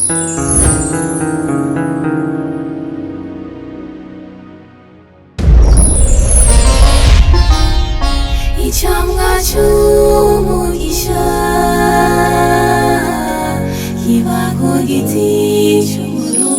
Icamwa cy'umugisha kiba ku giti cy'umuruho.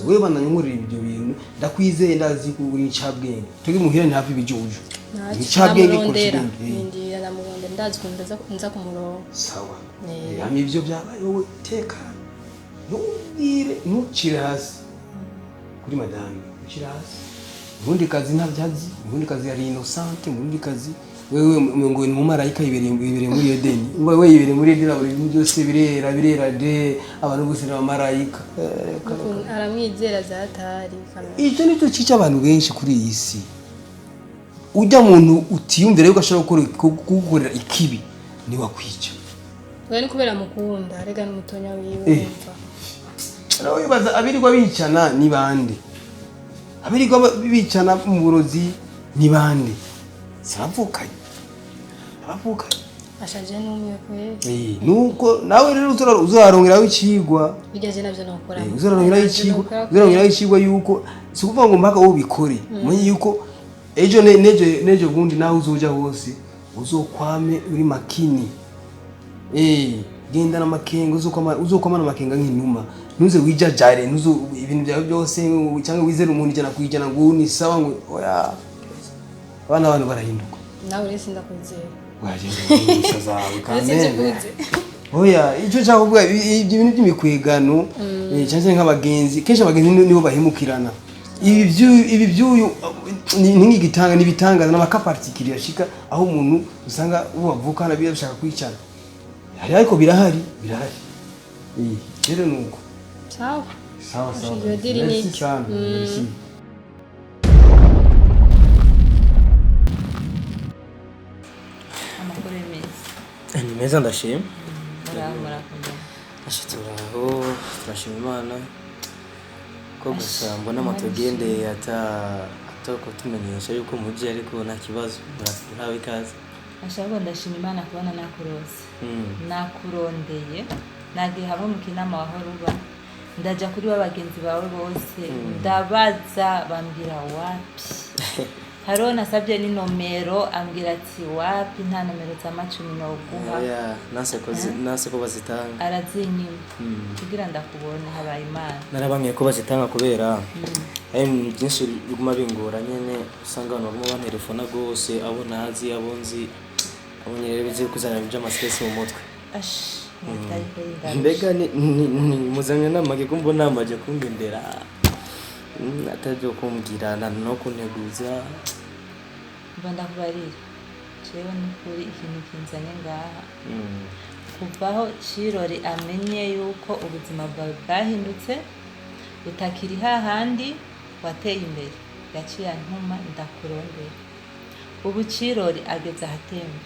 Wewe bana nyumurira ibyo bintu ndakwizeye ndazi ko uri ncabwenge tugi muhira ntafi bijuju ncabwenge kurusha ndi namuronde ndazi ko nza kumurongo sawa yami ibyo byabaye wowe teka ntubwire ntucire hasi kuri madame ucire hasi ubundi kazi ntabyazi ubundi kazi yari innocent ubundi kazi wewe ngo ni mumarayika ibereye muri Edeni wewe ibereye muri Edeni aburi byose birera de abantu bose n'abamarayika aramwizera zatari icyo nicyo cica abantu benshi kuri iyi si ujya muntu utiyumvira yuko ashaka gukorera ikibi ni wakwica wewe ni kubera mukunda rega n'umutonya wiwe umva nawe bibaza abirirwa bicana ni bande abirirwa bicana mu burozi ni bande Sivukanye. Abavukanye. Ashaje n'umwe kweli. Nuko nawe rero uzarongeraho ikigwa. Bigaje navyo nokora. Uzarongeraho ikigwa yuko sikuvuga ngo mpaka ubikore. Mwenye yuko ejo nejo gundi nawe uzoja hose uzokwame uri makini. Genda na makenga uzokwama na makenga nk'inuma. Ntuze wijajare ntuzo ibintu byawe byose cyangwa wizera umuntu ijana kwijana ngo ni sawa ngo oya. Abana abantu barahinduka. Nawe rese ndakwizera. Wagenda n'isha zawe kandi. Oya, icyo cyakuvuga ibintu by'imikwegano cyangwa nk'abagenzi, kenshi abagenzi nibo bahimukirana. Ibi byuyu n'igitanga nibitangaza n'amakapartikiri yashika aho umuntu usanga ubavukana bishaka kwicana. Hari ariko birahari. Rero nuko. Ciao. Sawa. Ni meza ndashima. Murakomeye. Ashituraho turashima Imana ko gusa mbona amatogende atako tumenyesha yuko muje ariko nta kibazo murahawe ikaze. Ashaka ndashima Imana kubona nakurose. Nakurondeye nagiye haba mu kinama waho ruba ndaja kuri bagenzi bawe bose ndabaza bambira wapi haro nasabye ni nomero ambwira ati wapi nta nomero za macumi no guha nase ko bazitanga arazinyima kugira ndakubona habaye Imana narabamye ko bazitanga kubera byinshi biguma bingora nyene usanga abantu barimo bantelefona gose abo nazi abonzi abonye rero bize kuzana by'amastress mu mutwe mbega ni muzanye namage kumbona amaje kungendera ataje kumbwirana no kunteguza banda kubarira cewe n'ukuri ikintu kinzanye ngaha kuvaho Kirori amenye yuko ubuzima bwawe bwahindutse utakiri hahandi wateye imbere yaciye ntuma ndakurondera ubu Kirori ageze ahatemba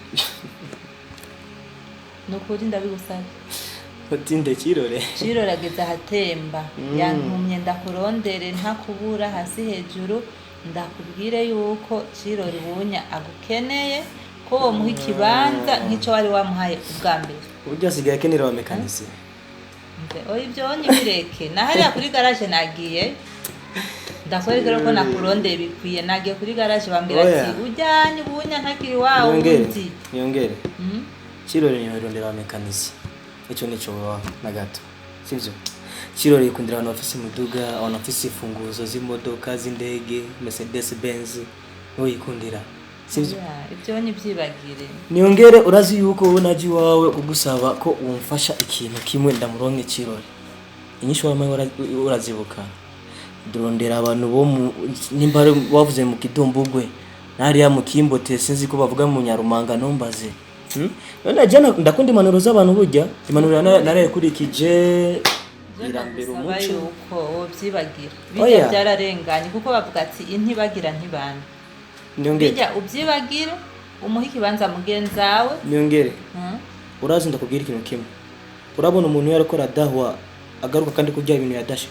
nukuri ndabigusaba utinde Kirori ageze ahatemba yantumye ndakurondere ntakubura hasi hejuru ndakubwire yuko Kirori bunya agukeneye ko wo muha ikibanza nk'icyo wari wamuhaye ubwa mbere uburyo asigaye akenera wa mekanisi oya ibyo nyibireke nahariya kuri garage nagiye ndakwereka ko nakurondeye bikwiye nagiye kuri garage bambwira ati ujyanye bunya ntakiri wawe undi nyongere Kirori nyirondera wa mekanisi icyo nico na gato sivyo Kirori yikundira abantu bafise umuduga abantu bafise ifunguzo z'imodoka z'indege Mercedes Benz no yikundira sivyo ibyo nyibyibagire niyongere urazi yuko wowe naji wawe kugusaba ko umfasha ikintu kimwe ndamuronke Kirori inyisho wamaye urazibuka durondera abantu bo nimba wavuze mu kidombugwe nari ya mukimbote sinzi ko bavuga mu Nyarumanga nombaze none jana ndakundi manuro z'abantu burya imanuro naraye kurikije irambera umuco umuco yuko wobyibagira Oya. bijya byararenganye kuko bavuga ati intibagira ntibana Nyongere bijya ubyibagire umuha ikibanza mugenzawe nyongere urazi ndakubwira ikintu kimwe urabona umuntu yarakora dahwa agaruka kandi kurya ibintu yadashe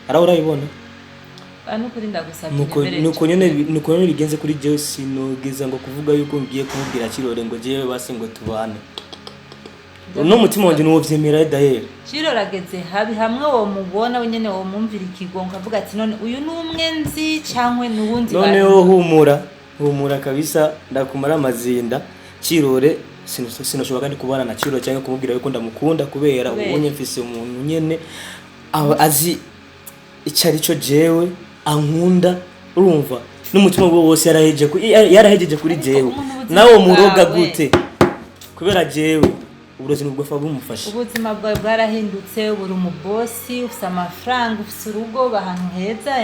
ara urayibona nukuri ndagusabye nuko nyene bigenze kuri jewe sinogeza ngo kuvuga yuko ngiye kumubwira Kirore ngo jewe basi ngo tubane no mutima wanje nuwo vyemera dahere Kirore ageze habi hamwe wo mubona wenyene wo mumvira ikigongo avuga ati none uyu ni umwe nzi cankwe nuwundi bari none wo humura kabisa ndakumara amazinda Kirore sinoshoboka kandi kubana na Kirore cyangwa kumubwira yuko ndamukunda kubera ubonye mfise umuntu nyene azi icari cyo jewe ankunda urumva n'umutima wose yarahejeje kuri jewe nawo muroga gute kubera jewe uburozi nubwo fa bumufasha ubuzima bwawe bwarahindutse buri umubosi ufite amafaranga ufite urugo bahantu heza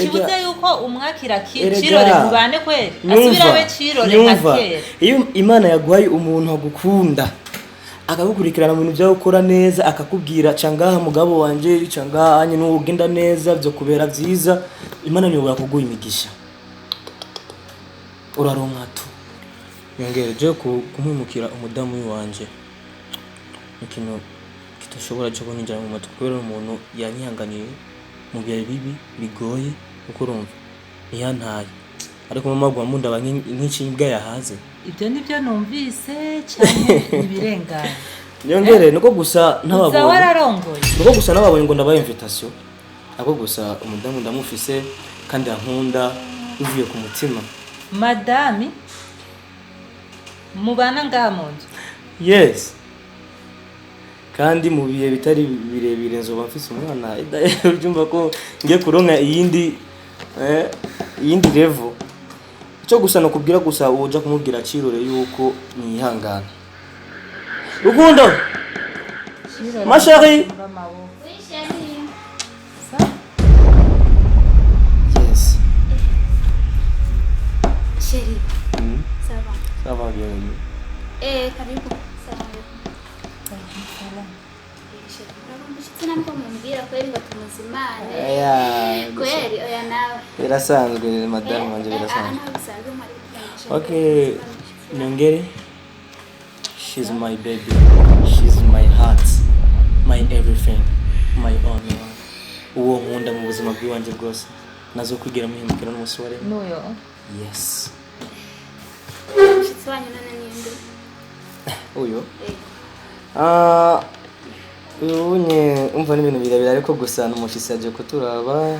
kibuze yuko umwakira Kirore mubane kweri asubira we Kirore nkakera iyo Imana yaguhaye umuntu agukunda akagukurikirana mu bintu byo gukora neza akakubwira cangaha mugabo wanje cangaha anye n'ugenda neza byo kubera byiza Imana niyo yakuguha imigisha uraronka tu Nyongere je kumwimukira umudamu wanje ikintu kitoshobora cyo kuninjira mu matwi kubera umuntu yanyihanganiye mu bihe bibi bigoye uko urumva yantaye ariko mama gwamunda nk'inshinga yahaze ibyo nibyo numvise cyane ibirengana Nyongere nuko gusa ntababonye wararongoye nuko gusa nababonye ngo ndabaye invitation ako gusa umudamu ndamufise kandi ankunda uvuye ku mutima madami mubana ngaha mu nzu yes kandi mu bihe bitari birebire nzoba mfise umwana ubyumva ko ngiye kuronka iyindi level cyo gusa no kubwira gusa uja kumubwira Kirore yuko nihangana Rukundo ma chérie yes Chérie. Ça va. ça va bien Karibu. Salamu alaykum. Sina mko mumbira kweli ngo tumuzimane. Kweli oya nawe. Birasanzwe madame wanje birasanzwe. Okay, Nyongere, she's my baby. She's my heart, my everything, my only one. Uwo nkunda mu buzima bw'iwanje bwose. Nazo kwigira muhimukira n'umusore. Nuyo. Yes. Shitswanyu nana ninde? Uyo. Unye umva n'ibintu birabira ariko gusa n'umushisaje ko turaba.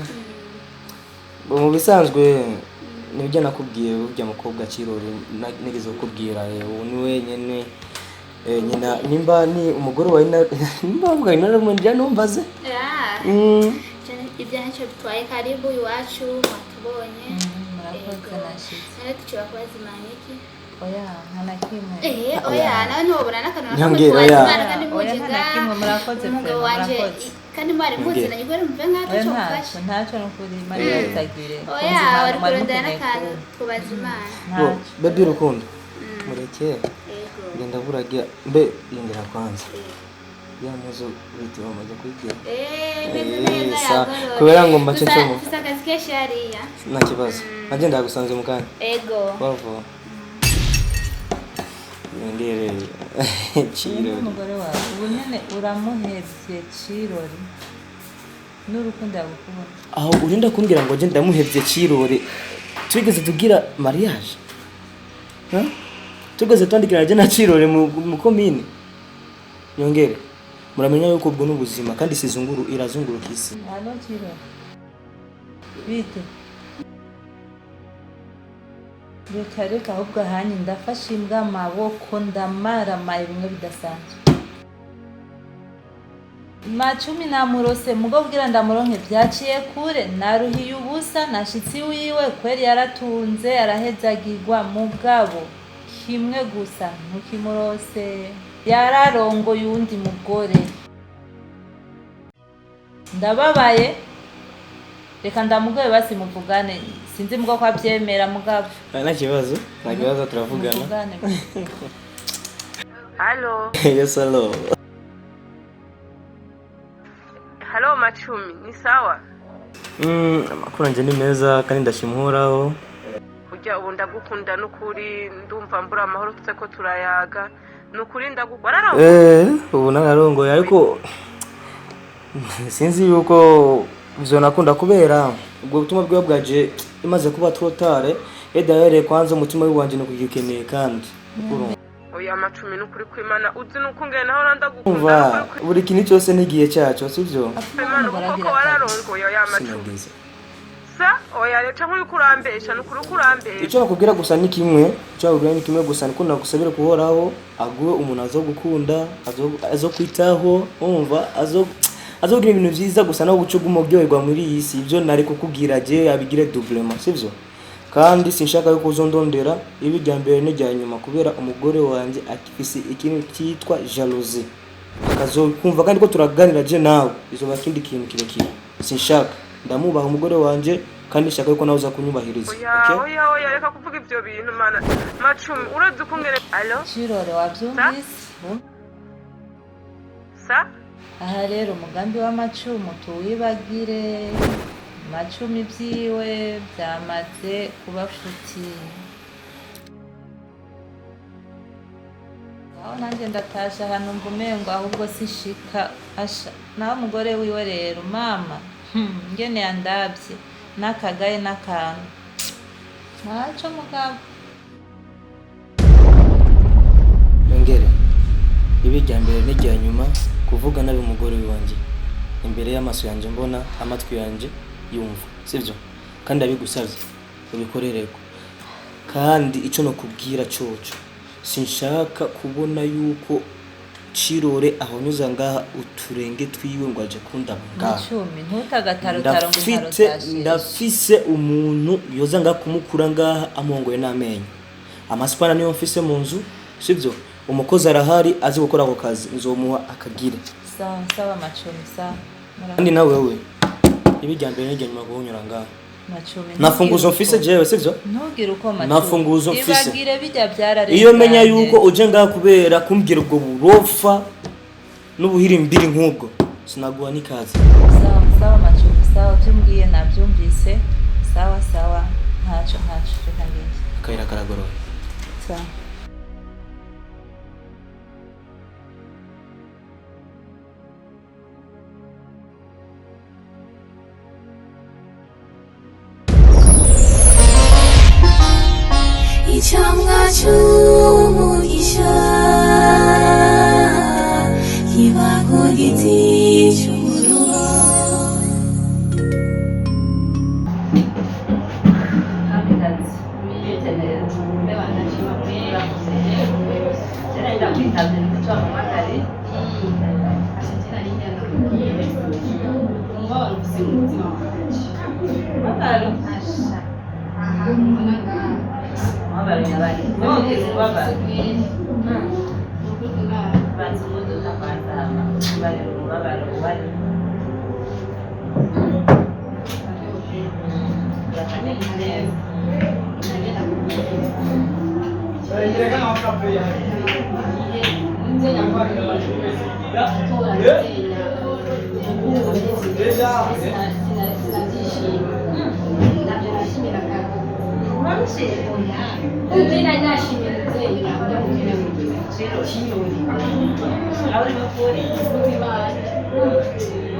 Mu bisanzwe nibyo nakubwiye burya mukobwa Kirore nigeze kukubwira niwe nyene nyina nimba ni umugore wa nimba mvuga naramunjya numbaze ibyacyo bitwaye karibu iwacu watubonye murakoze nashitse nari tuciba kubazimana iki oya ntanakimwe oya nawe ntubona n'akantu Nyongere oya kandi mugenga murakoze umugabo wanje kandi mwari muziranye kweri mve nk'ato cyo mfasha ntacyo nukuri mari yatagire oya wari kurondera n'akantu kubazimana baby Rukundo mureke ngenda buragira mbe yingira kwanza ya muzo biti bamaze kwigira kubera ngo mbace cyo akazi kenshi hariya nta kibazo agenda gusanze mukanya bavo Nyongere Kirore umugore wawe ubu nyene uramuhevye Kirore n'urukundo yagukunda aho urinda kumbwira ngo je ndamuhevye Kirore twigeze tugira mariage tugeze twandikira je na Kirore mu komine Nyongere muramenya yuko ubwo n'ubuzima kandi sizunguru irazunguruka isi hano Kirore bite reka ahubwo ahanye ndafashe imbwa amaboko ndamaramaye bimwe bidasanzwe macumi namurose mugo bwira ndamuronke byaciye kure naruhiye ubusa nashitsi wiwe kweri yaratunze arahezagirwa mugabo kimwe gusa ntukimurose yararongoye uwundi mugore ndababaye reka ndamugoye basi muvugane sinzi mugo ko abyemera mugabo nta kibazo turavugana Halo. Yes, hello. Halo Machumi, ni sawa? Amakuru nje ni meza kandi ndashimuraho. Kujya ubu ndagukunda n'ukuri ndumva mbura amahoro tutse ko turayaga. N'ukuri ndagukora ubu nararongoye ariko sinzi yuko ivyo nakunda kubera ubwo butumwa bwe bwaje imaze kuba trotare edayere kwanza umutima wanje no kugikeneye kandi. Oya Machumi n'ukuri kwimana uzi n'ukungene naho ndagukunda. Buri kintu cyose nigiye cyacu sivyo? Imana uko wararongoye oya Machumi. Sa oya lecha nkuri kurambesha n'ukuri kurambesha. Icyo nakubwira gusa ni kimwe, gusa niko nagusabira kuhoraho aguwe umuntu azogukunda, azokwitaho, umva azogira ibintu byiza gusa no gucuga umuryoherwa muri iyi si ibyo nari kukubwira je abigire doublement sivyo? Kandi sinshaka yuko uzondondera ibi rya mbere n'ijya nyuma kubera umugore wanje akifise ikintu cyitwa jalousie. Akazokumva kandi ko turaganira je nawe izoba kindi kintu kirekire. Sinshaka ndamubaha umugore wanje kandi shaka yuko nawe uzakunyubahiriza. Oya reka kuvuga ivyo bintu mana. Machumi urazi ukungene allo? Chirore wabyumvise? Sa? Aha rero umugambi w'amacumu tuwibagire. Machumi byiwe byamaze kuba futi. Aho nanjye ndatasha hano mvumengo ahubwo sishika asha. Nawe umugore wiwe rero mama. Ngene yandabye nakagaye nakantu. Naco mugabo. Ngere. Ibi rya mbere n'ijya nyuma kuvuga nabi umugore wanje. Imbere y'amaso yanje mbona amatwi yanje yumva sivyo? Kandi abigusavye ubikorereko. Kandi ico no kubwira coco sinshaka kubona yuko Chirore ahonyuza ngaha uturenge twiwe ngo aje kundaba ngaha. Machumi ntutagatarutaro ngo ndafise umuntu yoza ngaha kumukura ngaha amongoye n'amenyo. Amasipana niyo mfise mu nzu sivyo? Umukozi arahari azi gukora ako kazi nzomuha akagire. Sawa Machumi sawa. Kandi nawe wewe ibi jya mbere n'ijya nyuma guhunyura ngaha. Machumi nafunguzo mfise jewe sivyo? Ntugire uko Machumi nafunguzo mfise ibagire bijya byararenganye. Iyo menya yuko uje ngaha kubera kumbwira ubwo burofa n'ubuhirimbiri nk'ubwo sinaguha n'ikazi. Sawa Machumi sawa byumbwiye nabyumvise. Sawa ntaco reka ngende. Kaira karagoroye. Sawa. Icamwa cy'umugisha kiba ku giti cy'umuruho.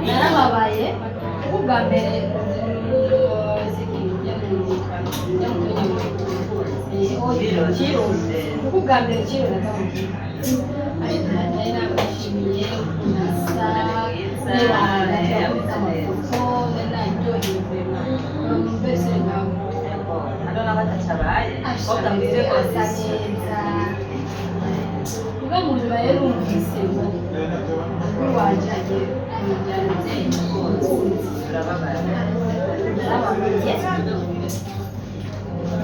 Narababaye ubwa mbere ubwa mbere kiro nabashimiye nasa uga muntu rero umvise waje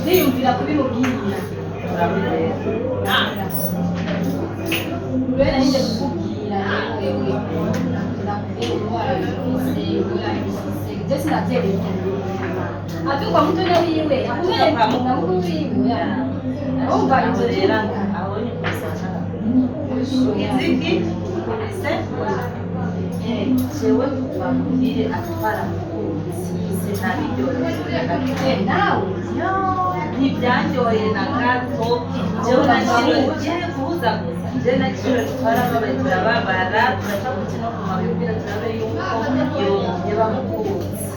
ndiyumvira kubimubwira urera nje kukubwira wewe ndetse nabyereka atukwa mutonya wiwe akumere kwa mukuru wiwe umva inzo rero aho ni kusana iziki kubise jewe kuva muhire atwara mukunzi sinabiryoheye nawe ntibyanyoye na gato jewe nagiye kubuza gusa jewe nagiye gutwara babaye turababara turaca kuki no ku mabi kugira turabe yuko yongeye bamukunzi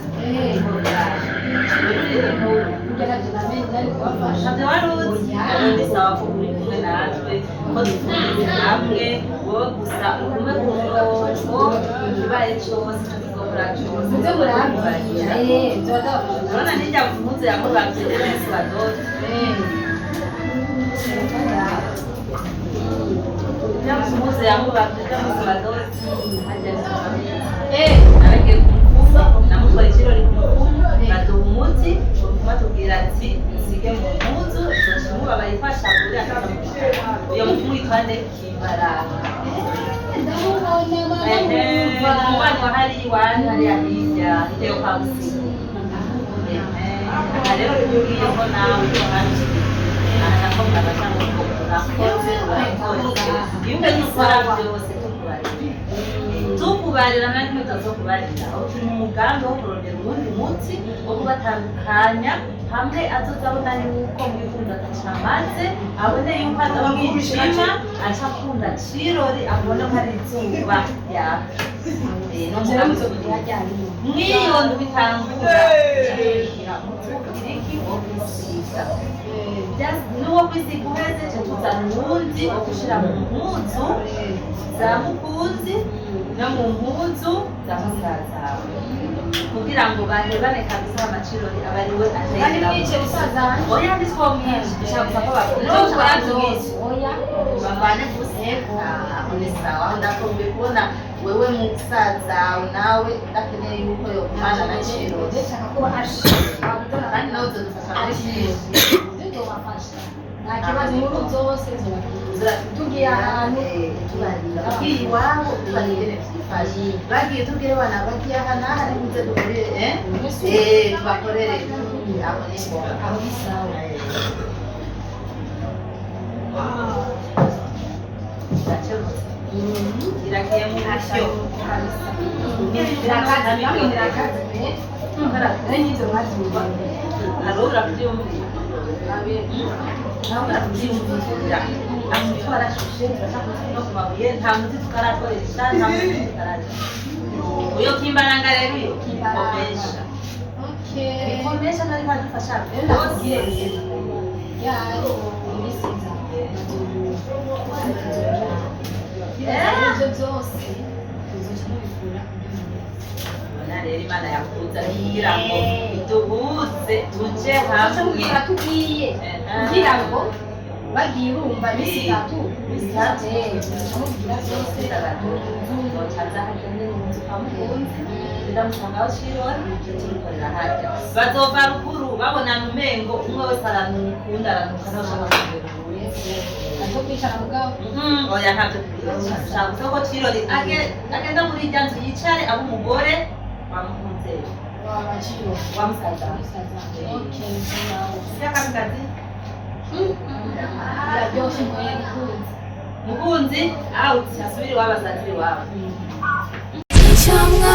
ntabyo wari uzi bisaba ko uri kumwe natwe ko dufunze hamwe wowe gusa ugume ku murongo ikibaye cyose tuzokora cyose urabona nijya ku munsi yamubabye neza badoze nijya ku munsi yamubabye neza badoze nabagiye kumukuza namutwaye ikirori kumukuza baduha umuti batubwira ati usige mu mpuzu tumushyiramo bayifasha kuri uyo muti witwa nde Kimbaraga umwana wa hariya iwanyu hariya hirya yo kwa Busizi rero tubwiye ko nawe uhanze nako murabashaka ko urakoze iyo umaze gukora byose tukubarira nari mutazokubarira aho turi mu mugambi wo kurondera uwundi muti wo kubatandukanya hamwe azozabona yuko mwikunda atacamaze abone yuko azamwijima acakunda cirori abone ko ari izuba yaka mwiyondo bitangura mutubwiriki wo kwisiga n'uwo kwisiga uheze ca tuzana uwundi wo gushira mu mpuzu za mukunzi no mu mpuzu za musaza kugira ngo bahebane kabisa amacirori abariwe ateye oya nditwo mwinshi dushaka gusa ko bakunda bavane guseko ni sawa ndakombe kubona wewe musaza nawe ndakeneye yuko yo kumana na cirori kandi nawe uzodufasha nta kibazo inkuru zose tugiye ahantu tugiye iwabo tubarire byifashe bagiye tubwire bana bagiye aha n'aha nimuze dukorere tubakorere aho ni ngombwa aho ni sawa iragiye mu buryo arora byumvira ntabwo byumvira amutwara shushe no ku mabuye nta muti tukarakoresha nta muti tukarakoresha uyo Kimbaraga rero iyo kikomesha bikomesha nari kadufasha rwose yaro ibisiza ibyo byose rero Imana yakuza kugira ngo duhuze tuje hamwe tugiye kugira ngo bagiye urumva bisitatu amubwira byose bacaza hagende n'umunsi ukamukunze ndamusangaho cirori turikorera harya bazova ruguru babonana umengo umwe wese aramukunda aranuka ntashaka azo kwicara mugabo oya ntabyo shaka ko cirori agenda muri irya nzu yicare abo umugore wamukunze wa musaza siyakamikazi biraryoshe mukunzi out asubire iwabo azazire iwabo Icamwa